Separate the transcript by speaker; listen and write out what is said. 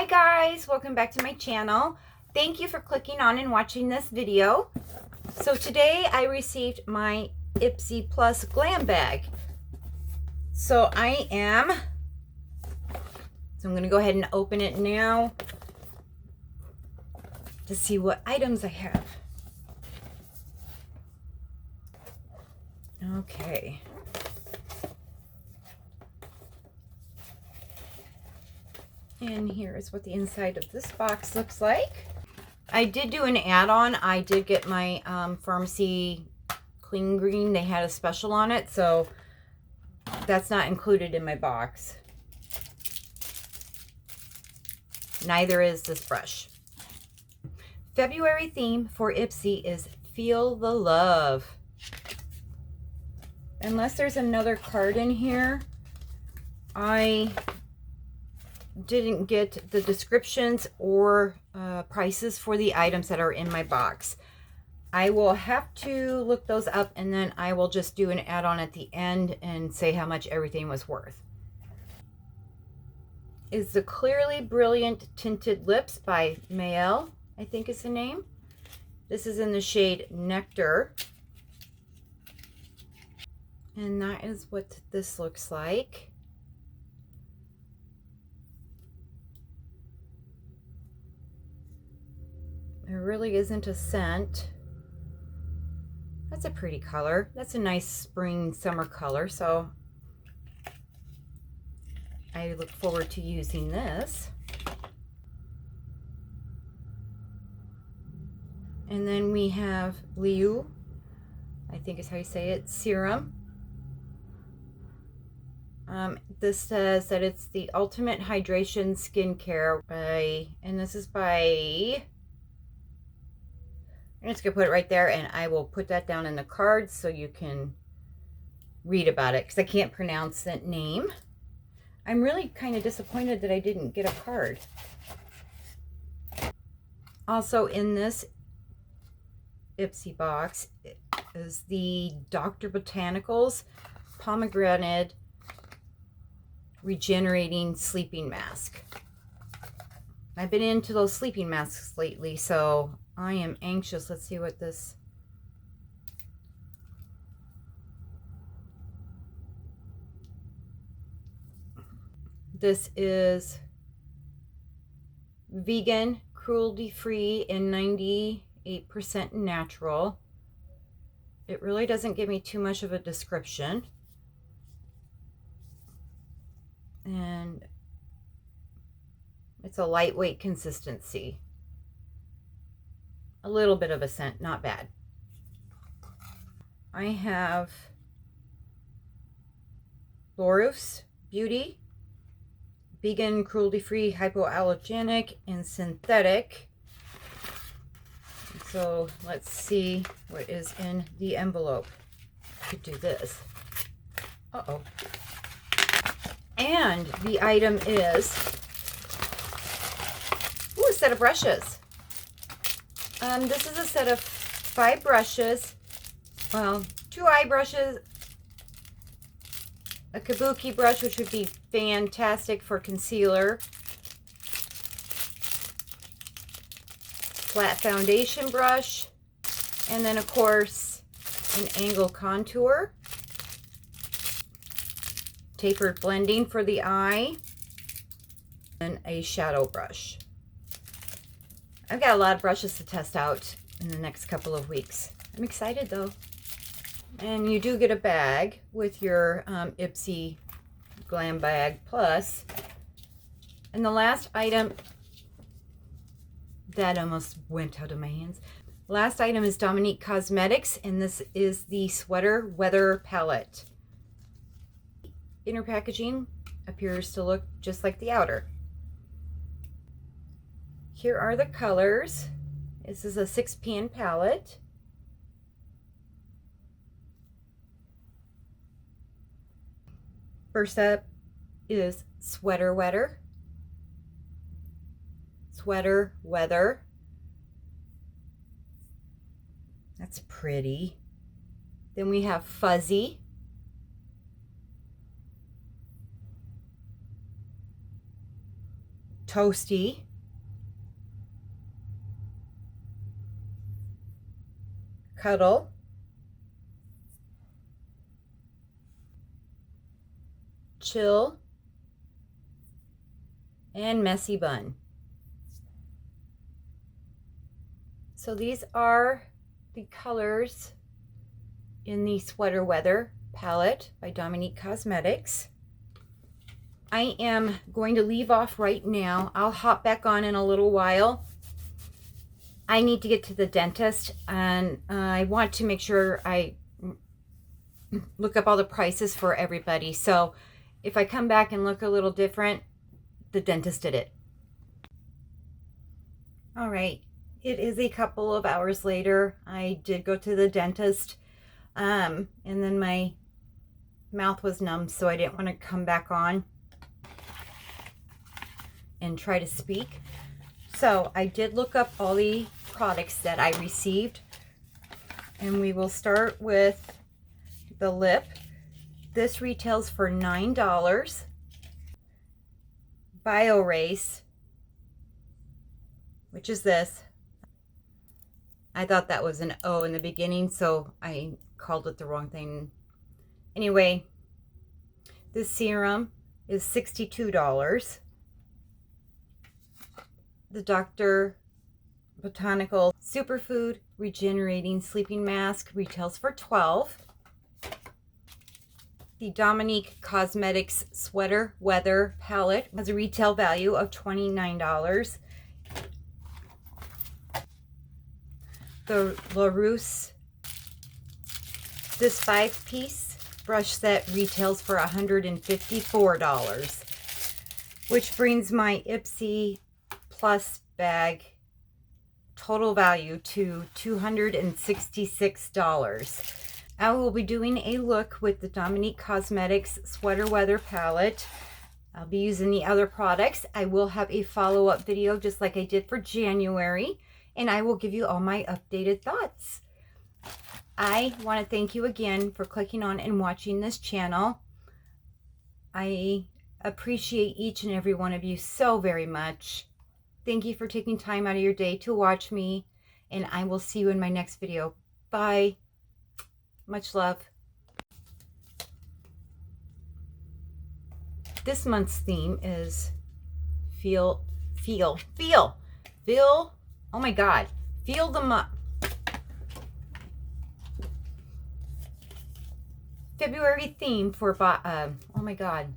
Speaker 1: Hi guys, welcome back to my channel. Thank you for clicking on and watching this video. So today I received my Ipsy Plus Glam Bag. So I'm going to go ahead and open it now to see what items I have. Okay. And here is what the inside of this box looks like. I did do an add-on. I did get my Farnam Clean Green. They had a special on it, so that's not included in my box. Neither is this brush. February theme for Ipsy is Feel the Love. Unless there's another card in here, I didn't get the descriptions or prices for the items that are in my box. I will have to look those up, and then I will just do an add-on at the end and say how much everything was worth. Is the Clearly Brilliant Tinted Lips by Maelle, I think is the name. This is in the shade Nectar. And that is what this looks like. There really isn't a scent. That's a pretty color. That's a nice spring summer color, so I look forward to using this. And then we have L'eau, I think is how you say it, Serum. This says that it's the ultimate hydration skincare and this is by, I'm just gonna put it right there, and I will put that down in the card so you can read about it, because I can't pronounce that name. I'm really kind of disappointed that I didn't get a card. Also in this Ipsy box is the Dr. Botanicals Pomegrante Regenerating Sleeping Mask. I've been into those sleeping masks lately, so I am anxious. Let's see what this... This is vegan, cruelty-free, and 98% natural. It really doesn't give me too much of a description. And it's a lightweight consistency. A little bit of a scent, not bad. I have Laruce Beauty, vegan, cruelty-free, hypoallergenic, and synthetic. So let's see what is in the envelope. I could do this. Uh-oh. And the item is, ooh, a set of brushes. This is a set of 5 brushes. Well, 2 eye brushes, a kabuki brush, which would be fantastic for concealer, flat foundation brush, and then of course an angle contour, tapered blending for the eye, and a shadow brush. I've got a lot of brushes to test out in the next couple of weeks. I'm excited though. And you do get a bag with your Ipsy Glam Bag Plus. And the last item, that almost went out of my hands. Last item is Dominique Cosmetics, and this is the Sweater Weather palette. Inner packaging appears to look just like the outer. Here are the colors. This is a 6-pan palette. First up is Sweater Weather. Sweater Weather. That's pretty. Then we have Fuzzy. Toasty, Cuddle, Chill, and Messy Bun. So these are the colors in the Sweater Weather palette by Dominique Cosmetics. I am going to leave off right now. I'll hop back on in a little while. I need to get to the dentist, and I want to make sure I look up all the prices for everybody. So if I come back and look a little different, the dentist did it. All right, it is a couple of hours later. I did go to the dentist, and then my mouth was numb, so I didn't want to come back on and try to speak. So I did look up all the products that I received, and we will start with the lip. This retails for $9. Biorace, which is this. I thought that was an O in the beginning, so I called it the wrong thing. Anyway, this serum is $62. The Dr. Botanicals Superfood Regenerating Sleeping Mask retails for $12. The Dominique Cosmetics Sweater Weather palette has a retail value of $29. The Laruce, this 5-piece brush set retails for $154, which brings my Ipsy Plus bag total value to $266. I will be doing a look with the Dominique Cosmetics Sweater Weather palette. I'll be using the other products. I will have a follow-up video just like I did for January, and I will give you all my updated thoughts. I want to thank you again for clicking on and watching this channel. I appreciate each and every one of you so very much. Thank you for taking time out of your day to watch me, and I will see you in my next video. Bye. Much love. This month's theme is feel. Oh my God. Feel the month. February theme for, oh my God.